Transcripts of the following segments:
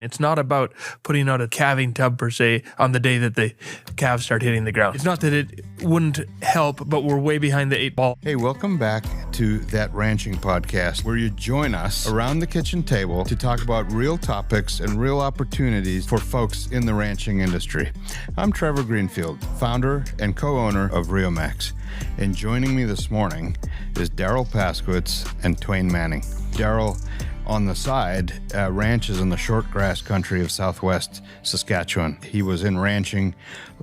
It's not about putting out a calving tub per se on the day that the calves start hitting the ground. It's not that it wouldn't help, but we're way behind the 8 ball. Hey, welcome back to That Ranching Podcast, where you join us around the kitchen table to talk about real topics and real opportunities for folks in the ranching industry. I'm Trevor Greenfield, founder and co-owner of Riomax. And joining me this morning is Daryl Paskowitz and Twain Manning. Daryl, on the side, ranches in the short grass country of southwest Saskatchewan. He was in ranching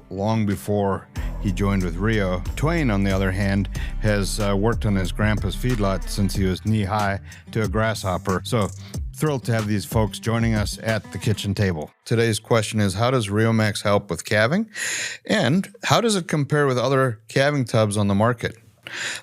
long before he joined with Rio. Twain, on the other hand, has worked on his grandpa's feedlot since he was knee-high to a grasshopper. So thrilled to have these folks joining us at the kitchen table. Today's question is, how does Riomax help with calving? And how does it compare with other calving tubs on the market?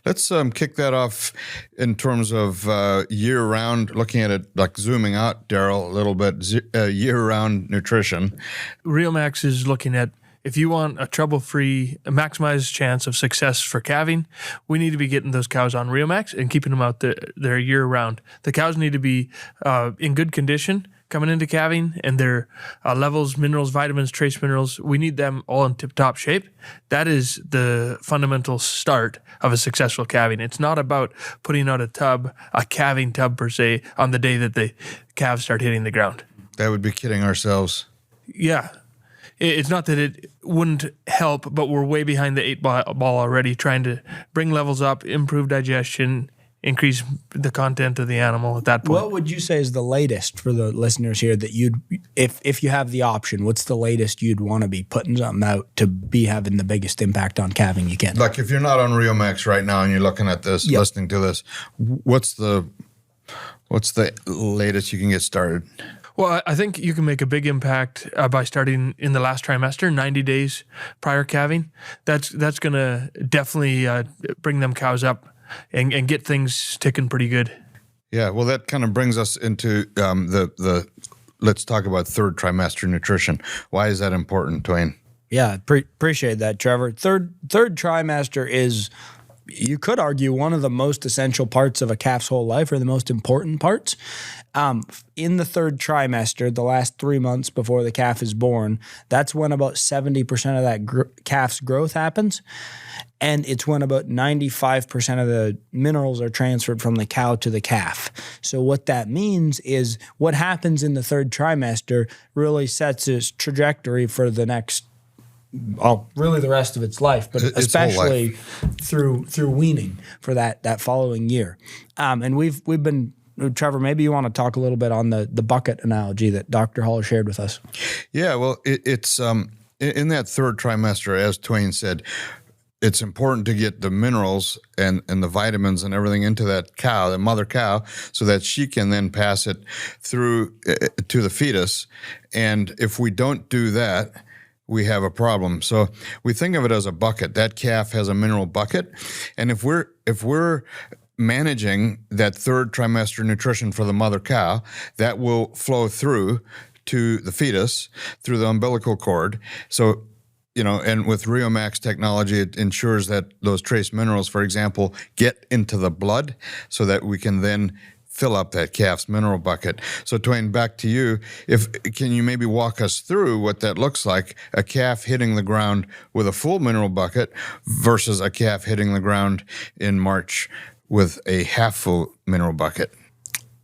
Let's kick that off in terms of year-round, looking at it, like zooming out, Daryl, a little bit, year-round nutrition. Riomax is looking at, if you want a trouble-free, maximized chance of success for calving, we need to be getting those cows on Riomax and keeping them out there year-round. The cows need to be in good condition coming into calving, and their levels, minerals, vitamins, trace minerals, we need them all in tip-top shape. That is the fundamental start of a successful calving. It's not about putting out a calving tub per se, on the day that the calves start hitting the ground. That would be kidding ourselves. Yeah. It's not that it wouldn't help, but we're way behind the 8 ball already, trying to bring levels up, improve digestion, increase the content of the animal at that point. What would you say is the latest for the listeners here that you'd, if you have the option, what's the latest you'd want to be putting something out to be having the biggest impact on calving you can? Like if you're not on Riomax right now and you're looking at this, listening to this, what's the latest you can get started? Well, I think you can make a big impact by starting in the last trimester, 90 days prior calving. That's going to definitely bring them cows up and get things ticking pretty good. Yeah, well, that kind of brings us into the let's talk about third trimester nutrition. Why is that important, Twain? Yeah, appreciate that, Trevor. Third trimester is, you could argue, one of the most essential parts of a calf's whole life, or the most important parts. In the third trimester, the last 3 months before the calf is born, that's when about 70% of that calf's growth happens. And it's when about 95% of the minerals are transferred from the cow to the calf. So what that means is what happens in the third trimester really sets its trajectory for the next, really the rest of its life, but especially through weaning for that following year. And we've been, Trevor, maybe you want to talk a little bit on the bucket analogy that Dr. Hall shared with us. Yeah, well, it's in that third trimester, as Twain said, it's important to get the minerals and the vitamins and everything into that cow, the mother cow, so that she can then pass it through to the fetus. And if we don't do that, we have a problem. So we think of it as a bucket. That calf has a mineral bucket. And if we're managing that third trimester nutrition for the mother cow, that will flow through to the fetus through the umbilical cord. So, and with Riomax technology, it ensures that those trace minerals, for example, get into the blood so that we can then fill up that calf's mineral bucket. So, Twain, back to you. Can you maybe walk us through what that looks like, a calf hitting the ground with a full mineral bucket versus a calf hitting the ground in March with a half full mineral bucket?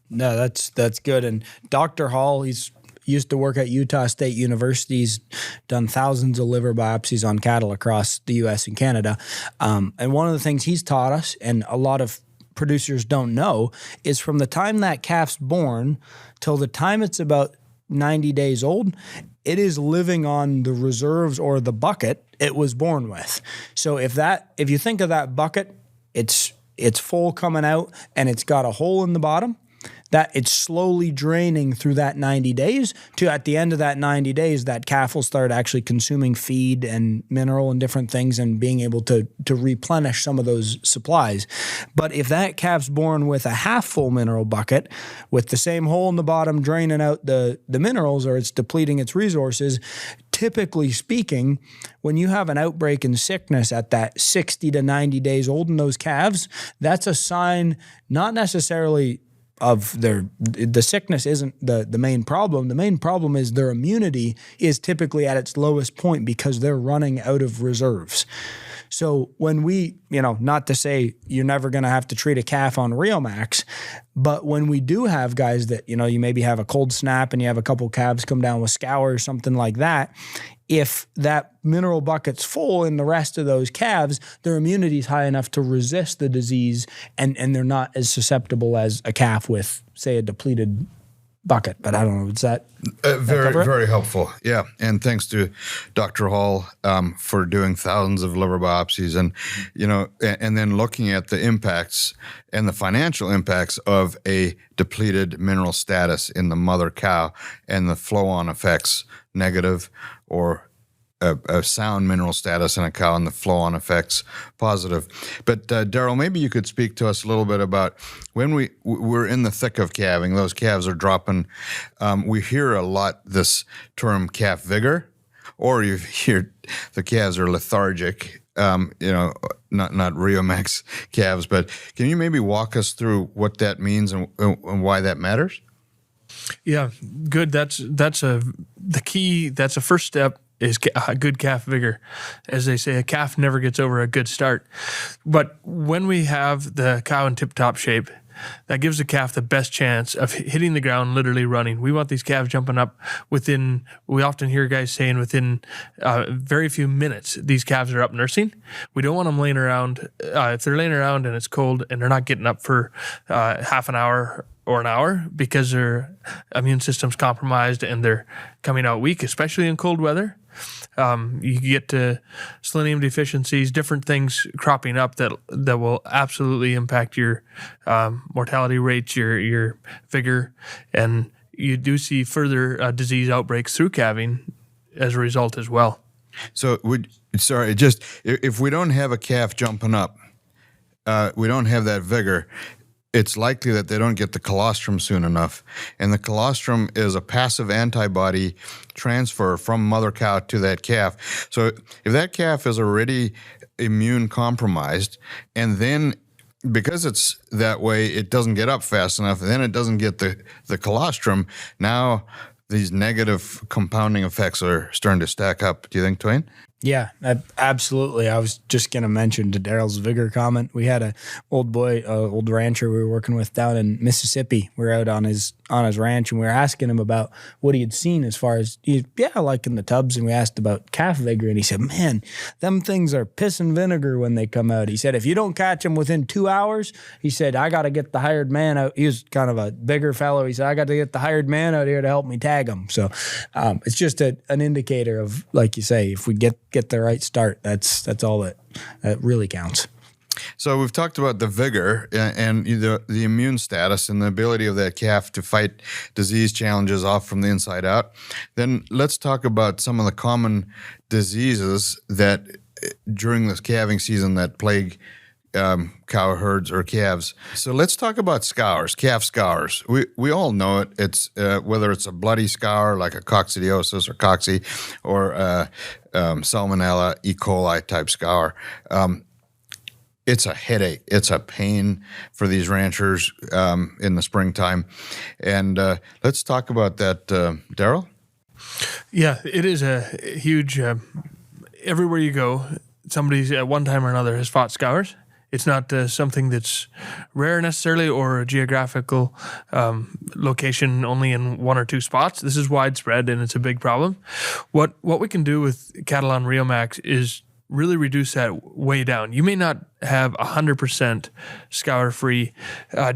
No, that's good. And Dr. Hall, he's used to work at Utah State University. He's done thousands of liver biopsies on cattle across the U.S. and Canada. And one of the things he's taught us, and a lot of producers don't know, is from the time that calf's born till the time it's about 90 days old, it is living on the reserves or the bucket it was born with. So if you think of that bucket, it's full coming out and it's got a hole in the bottom, that it's slowly draining through that 90 days to, at the end of that 90 days, that calf will start actually consuming feed and mineral and different things and being able to replenish some of those supplies. But if that calf's born with a half full mineral bucket with the same hole in the bottom draining out the minerals, or it's depleting its resources, typically speaking, when you have an outbreak in sickness at that 60 to 90 days old in those calves, that's a sign not necessarily the sickness isn't the main problem. The main problem is their immunity is typically at its lowest point because they're running out of reserves. So when we, not to say you're never going to have to treat a calf on Riomax, but when we do have guys that, you maybe have a cold snap and you have a couple calves come down with scour or something like that, if that mineral bucket's full in the rest of those calves, their immunity is high enough to resist the disease and they're not as susceptible as a calf with, say, a depleted bucket. But I don't know, is that very helpful? Yeah, and thanks to Dr. Hall for doing thousands of liver biopsies, and and then looking at the impacts and the financial impacts of a depleted mineral status in the mother cow and the flow-on effects, negative, or a sound mineral status in a cow and the flow-on effects positive. But Daryl, maybe you could speak to us a little bit about when we're in the thick of calving, those calves are dropping. We hear a lot this term calf vigor, or you hear the calves are lethargic. Not Riomax calves, but can you maybe walk us through what that means and why that matters? Yeah, good. That's the key. That's a first step. Is a good calf vigor. As they say, a calf never gets over a good start. But when we have the cow in tip-top shape, that gives the calf the best chance of hitting the ground, literally running. We want these calves jumping up we often hear guys saying within very few minutes, these calves are up nursing. We don't want them laying around. If they're laying around and it's cold and they're not getting up for half an hour or an hour because their immune system's compromised and they're coming out weak, especially in cold weather. You get to selenium deficiencies, different things cropping up that will absolutely impact your mortality rates, your vigor, and you do see further disease outbreaks through calving as a result as well. So, if we don't have a calf jumping up, we don't have that vigor, it's likely that they don't get the colostrum soon enough. And the colostrum is a passive antibody transfer from mother cow to that calf. So if that calf is already immune compromised, and then because it's that way, it doesn't get up fast enough, and then it doesn't get the colostrum, now these negative compounding effects are starting to stack up. Do you think, Twain? Yeah, absolutely. I was just going to mention to Daryl's vigor comment. We had a old rancher we were working with down in Mississippi. We were out on his ranch, and we were asking him about what he had seen as far as, like in the tubs, and we asked about calf vigor, and he said, man, them things are piss and vinegar when they come out. He said, if you don't catch them within 2 hours, he said, I got to get the hired man out. He was kind of a bigger fellow. He said, I got to get the hired man out here to help me tag them. So it's just an indicator of, like you say, if we get the right start, that's all that really counts. So we've talked about the vigor and the immune status and the ability of that calf to fight disease challenges off from the inside out. Then let's talk about some of the common diseases that during this calving season that plague cow herds or calves. So let's talk about scours, calf scours. We all know it. It's whether it's a bloody scour like a coccidiosis or cocci, or Salmonella, E. coli type scour. It's a headache. It's a pain for these ranchers in the springtime. And let's talk about that, Daryl. Yeah, it is a huge. Everywhere you go, somebody's at one time or another has fought scours. It's not something that's rare necessarily or a geographical location only in one or two spots. This is widespread and it's a big problem. What we can do with cattle on Riomax is really reduce that way down. You may not have 100% scour-free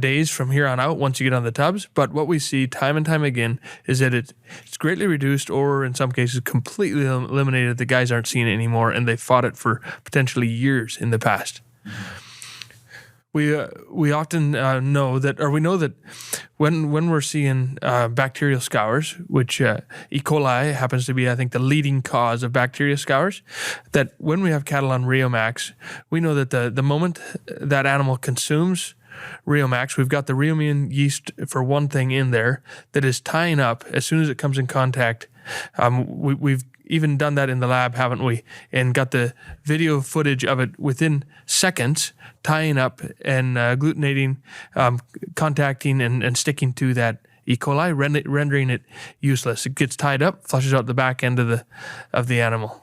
days from here on out once you get on the tubs, but what we see time and time again is that it's greatly reduced, or in some cases completely eliminated. The guys aren't seeing it anymore, and they fought it for potentially years in the past. We often know that when we're seeing bacterial scours, which E. coli happens to be, I think, the leading cause of bacterial scours, that when we have cattle on Riomax, we know that the moment that animal consumes Riomax, we've got the Riomax yeast for one thing in there that is tying up as soon as it comes in contact We've even done that in the lab, haven't we? And got the video footage of it within seconds, tying up and agglutinating, contacting and sticking to that E. coli, rendering it useless. It gets tied up, flushes out the back end of the animal.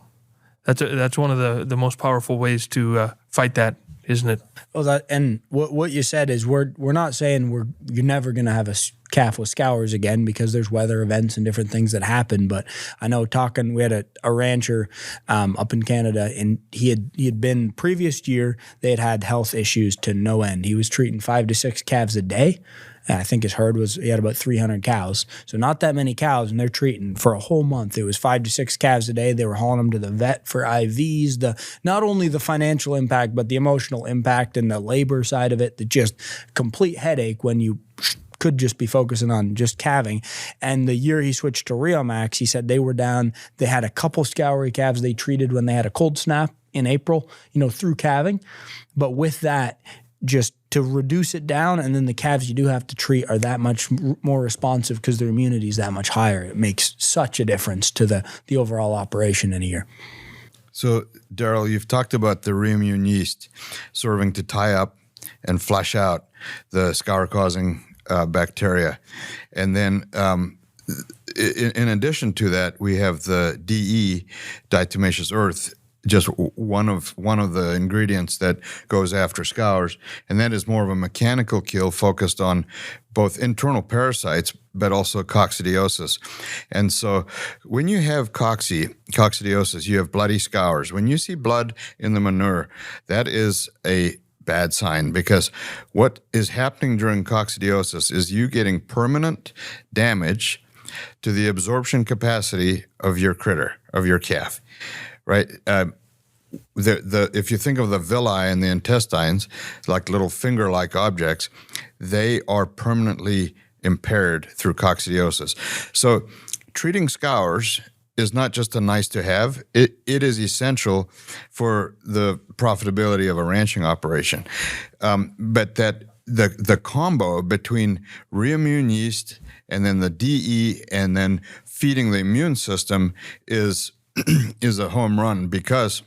That's one of the most powerful ways to fight that, isn't it? Well, what you said is we're not saying you're never going to have a calf with scours again, because there's weather events and different things that happen. But I know we had a rancher up in Canada, and he had been previous year, they had health issues to no end. He was treating 5 to 6 calves a day. And I think his herd he had about 300 cows. So not that many cows, and they're treating for a whole month. It was 5 to 6 calves a day. They were hauling them to the vet for IVs. Not only the financial impact, but the emotional impact and the labor side of it, the just complete headache when you could just be focusing on just calving. And the year he switched to Riomax, he said they were down. They had a couple scoury calves they treated when they had a cold snap in April, through calving. But with that, just to reduce it down, and then the calves you do have to treat are that much more responsive because their immunity is that much higher. It makes such a difference to the overall operation in a year. So, Daryl, you've talked about the reimmune yeast serving to tie up and flush out the scour-causing bacteria. And then in addition to that, we have the DE, diatomaceous earth, just one of the ingredients that goes after scours, and that is more of a mechanical kill focused on both internal parasites but also coccidiosis. And so when you have coccidiosis, you have bloody scours. When you see blood in the manure, that is a bad sign, because what is happening during coccidiosis is you getting permanent damage to the absorption capacity of your critter, of your calf. Right. If you think of the villi and the intestines, like little finger-like objects, they are permanently impaired through coccidiosis. So treating scours is not just a nice to have, it is essential for the profitability of a ranching operation. But that the combo between reimmune yeast and then the DE and then feeding the immune system is a home run, because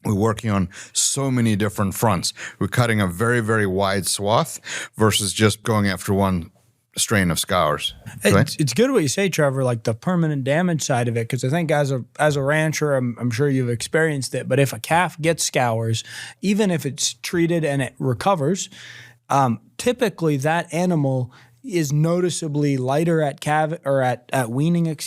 we're working on so many different fronts. We're cutting a very, very wide swath versus just going after one strain of scours. It's good what you say, Trevor, like the permanent damage side of it, because I think as a rancher, I'm sure you've experienced it, but if a calf gets scours, even if it's treated and it recovers, typically that animal is noticeably lighter at weaning,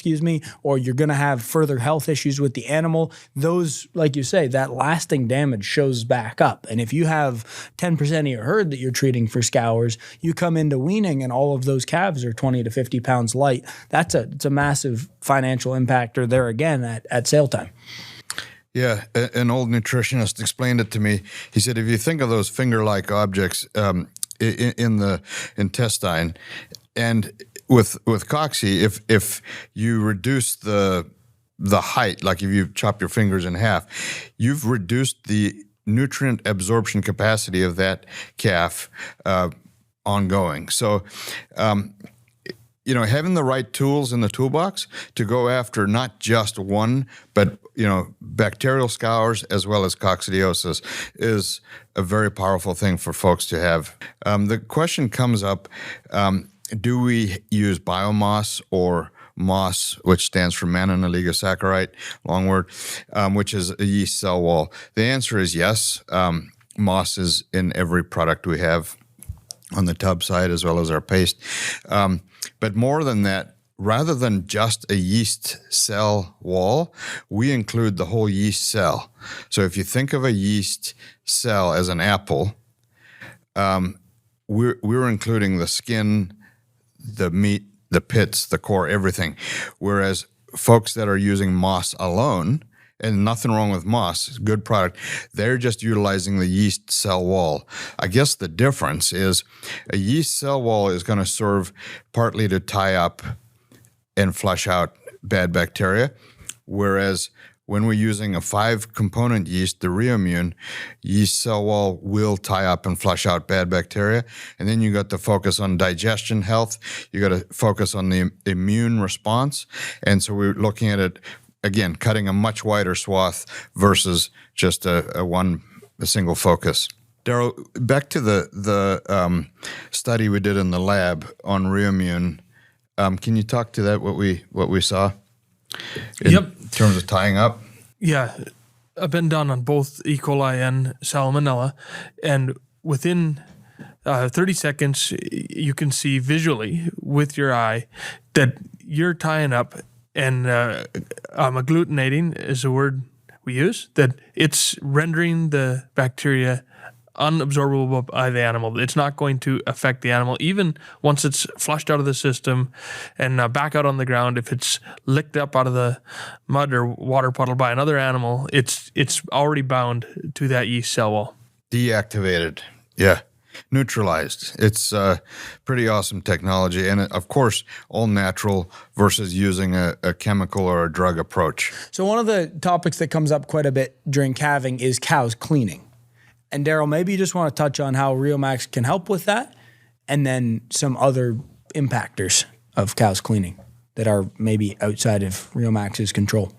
or you're going to have further health issues with the animal. Those, like you say, that lasting damage shows back up. And if you have 10% of your herd that you're treating for scours, you come into weaning and all of those calves are 20 to 50 pounds light. It's a massive financial impactor there again at sale time. Yeah, an old nutritionist explained it to me. He said, if you think of those finger-like objects in the intestine, and with cocci, if you reduce the height, like if you chop your fingers in half, you've reduced the nutrient absorption capacity of that calf ongoing. So having the right tools in the toolbox to go after not just one, but bacterial scours as well as coccidiosis is a very powerful thing for folks to have. The question comes up, do we use biomass or MOS, which stands for mannan-oligosaccharide, long word, which is a yeast cell wall? The answer is yes. MOS is in every product we have on the tub side as well as our paste. But more than that, rather than just a yeast cell wall, we include the whole yeast cell. So if you think of a yeast cell as an apple, we're including the skin, the meat, the pits, the core, everything. Whereas folks that are using MOS alone, and nothing wrong with MOS, good product, they're just utilizing the yeast cell wall. I guess the difference is a yeast cell wall is going to serve partly to tie up and flush out bad bacteria, whereas when we're using a 5-component yeast, the Rioimmune, yeast cell wall will tie up and flush out bad bacteria. And then you got to focus on digestion health. You got to focus on the immune response. And so we're looking at it, again, cutting a much wider swath versus just a single focus. Daryl, back to the study we did in the lab on Rioimmune. Can you talk to that, what we saw in terms of tying up? Yeah, I've been done on both E. coli and Salmonella, and within 30 seconds, you can see visually with your eye that you're tying up, and agglutinating is the word we use, that it's rendering the bacteria unabsorbable by the animal. It's not going to affect the animal, even once it's flushed out of the system and back out on the ground. If it's licked up out of the mud or water puddle by another animal, it's already bound to that yeast cell wall. Deactivated. Yeah. Neutralized. It's pretty awesome technology. And of course, all natural versus using a chemical or a drug approach. So one of the topics that comes up quite a bit during calving is cows cleaning. And Daryl, maybe you just want to touch on how Riomax can help with that, and then some other impactors of cows cleaning that are maybe outside of Riomax's control.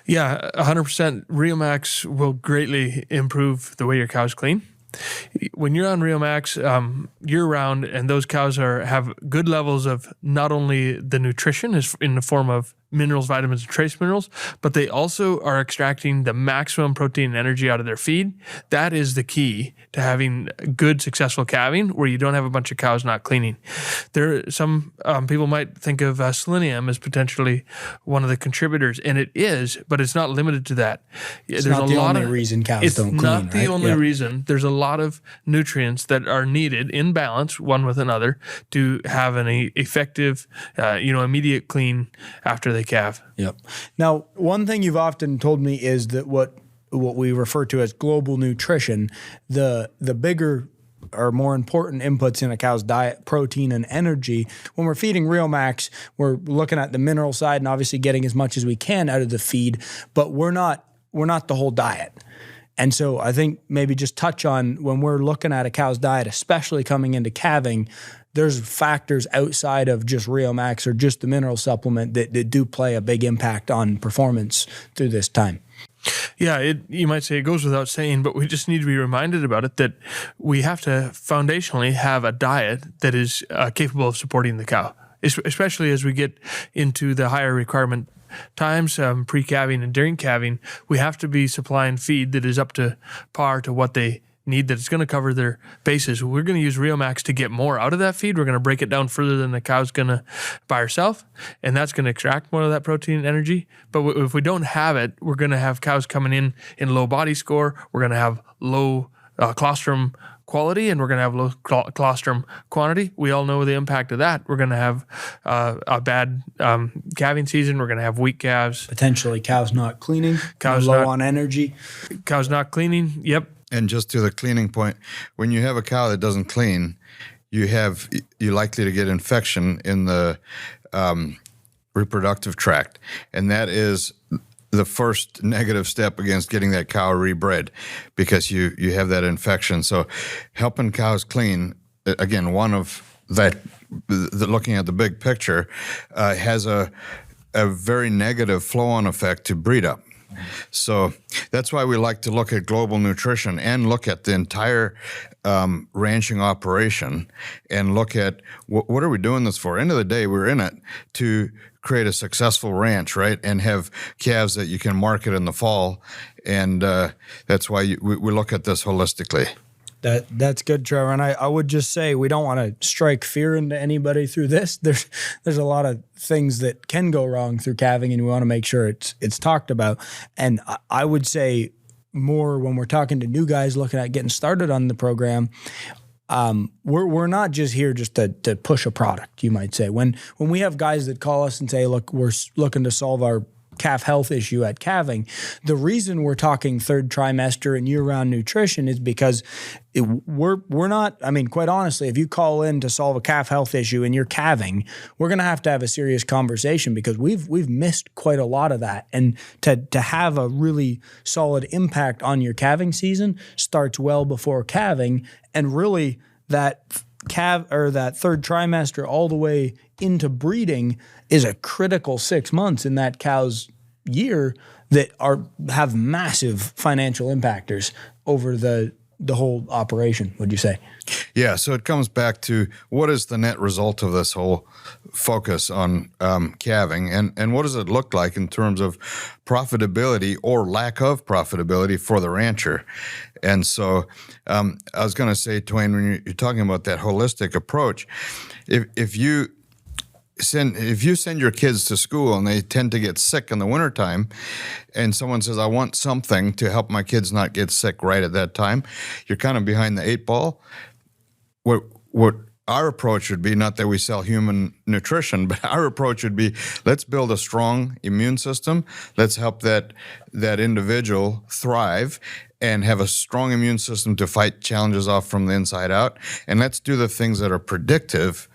Yeah, 100%. Riomax will greatly improve the way your cows clean. When you're on Riomax year-round, and those cows have good levels of not only the nutrition is in the form of minerals, vitamins, and trace minerals, but they also are extracting the maximum protein and energy out of their feed. That is the key to having good, successful calving, where you don't have a bunch of cows not cleaning. Some people might think of selenium as potentially one of the contributors, and it is, but it's not limited to that. It's not the only reason cows don't clean, right? It's not the only reason. There's a lot of nutrients that are needed in balance, one with another, to have an effective, immediate clean after they calve. Yep. Now, one thing you've often told me is that what we refer to as global nutrition, the bigger or more important inputs in a cow's diet, protein and energy. When we're feeding Riomax, we're looking at the mineral side and obviously getting as much as we can out of the feed, but we're not the whole diet. And so I think maybe just touch on, when we're looking at a cow's diet, especially coming into calving, there's factors outside of just Riomax or just the mineral supplement that do play a big impact on performance through this time. Yeah, you might say it goes without saying, but we just need to be reminded about it, that we have to foundationally have a diet that is capable of supporting the cow, especially as we get into the higher requirement times, pre-calving and during calving. We have to be supplying feed that is up to par to what they need, that it's going to cover their bases. We're going to use Riomax to get more out of that feed. We're going to break it down further than the cow's going to by herself, and that's going to extract more of that protein and energy. But if we don't have it, we're going to have cows coming in low body score. We're going to have low colostrum quality, and we're going to have low colostrum quantity. We all know the impact of that. We're going to have a bad calving season. We're going to have weak calves. Potentially cows not cleaning, low on energy. Cows not cleaning, yep. And just to the cleaning point, when you have a cow that doesn't clean, you're likely to get infection in the reproductive tract, and that is the first negative step against getting that cow rebred, because you have that infection. So helping cows clean, again, one of that, looking at the big picture, has a very negative flow-on effect to breed up. So that's why we like to look at global nutrition and look at the entire ranching operation and look at what are we doing this for? End of the day, we're in it to create a successful ranch, right? And have calves that you can market in the fall. And that's why we look at this holistically. That's good, Trevor. And I would just say, we don't want to strike fear into anybody through this. There's a lot of things that can go wrong through calving, and we want to make sure it's talked about. And I would say more when we're talking to new guys looking at getting started on the program, we're not just here just to push a product, you might say. When we have guys that call us and say, look, we're looking to solve our calf health issue at calving. The reason we're talking third trimester and year-round nutrition is because we're not, I mean, quite honestly, if you call in to solve a calf health issue and you're calving, we're going to have a serious conversation because we've missed quite a lot of that. And to have a really solid impact on your calving season starts well before calving, and really that that third trimester all the way into breeding is a critical 6 months in that cow's year that have massive financial impactors over the whole operation, would you say? Yeah, so it comes back to what is the net result of this whole focus on calving, and what does it look like in terms of profitability or lack of profitability for the rancher? And so I was going to say, Twain, when you're talking about that holistic approach, if you send your kids to school and they tend to get sick in the wintertime, and someone says, I want something to help my kids not get sick right at that time, you're kind of behind the 8 ball. What our approach would be, not that we sell human nutrition, but our approach would be, let's build a strong immune system. Let's help that individual thrive and have a strong immune system to fight challenges off from the inside out. And let's do the things that are predictive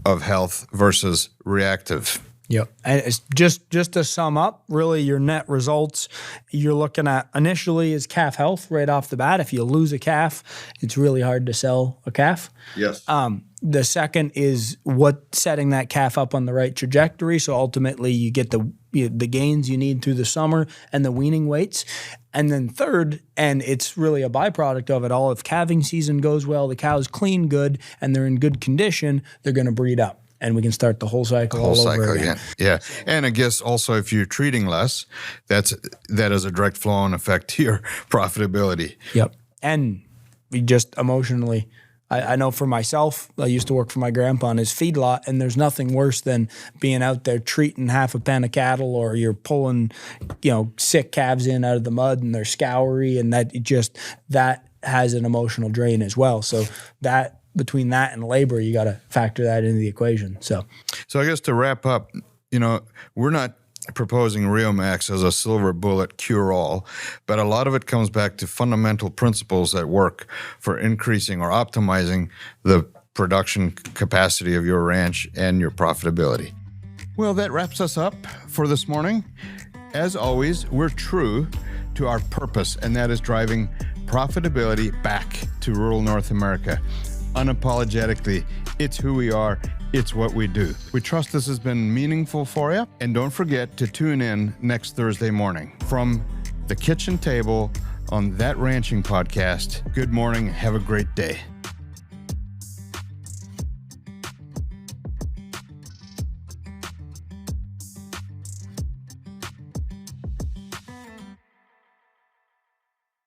of health versus reactive. Yep. And it's just to sum up, really your net results you're looking at initially is calf health right off the bat. If you lose a calf, it's really hard to sell a calf. Yes. The second is setting that calf up on the right trajectory. So ultimately you get the gains you need through the summer and the weaning weights. And then third, and it's really a byproduct of it all, if calving season goes well, the cow's clean good, and they're in good condition, they're going to breed up. And we can start the whole cycle all over again. Yeah. And I guess also if you're treating less, that is a direct flow-on effect to your profitability. Yep. And we just emotionally, I know for myself, I used to work for my grandpa in his feedlot, and there's nothing worse than being out there treating half a pen of cattle, or you're pulling, sick calves in out of the mud and they're scoury, and that has an emotional drain as well. So between that and labor, you got to factor that into the equation. So I guess to wrap up, we're not proposing Riomax as a silver bullet cure-all, but a lot of it comes back to fundamental principles that work for increasing or optimizing the production capacity of your ranch and your profitability. Well, that wraps us up for this morning. As always, we're true to our purpose, and that is driving profitability back to rural North America. Unapologetically, it's who we are, it's what we do. We trust this has been meaningful for you, and don't forget to tune in next Thursday morning. From the kitchen table on That Ranching Podcast, good morning, have a great day.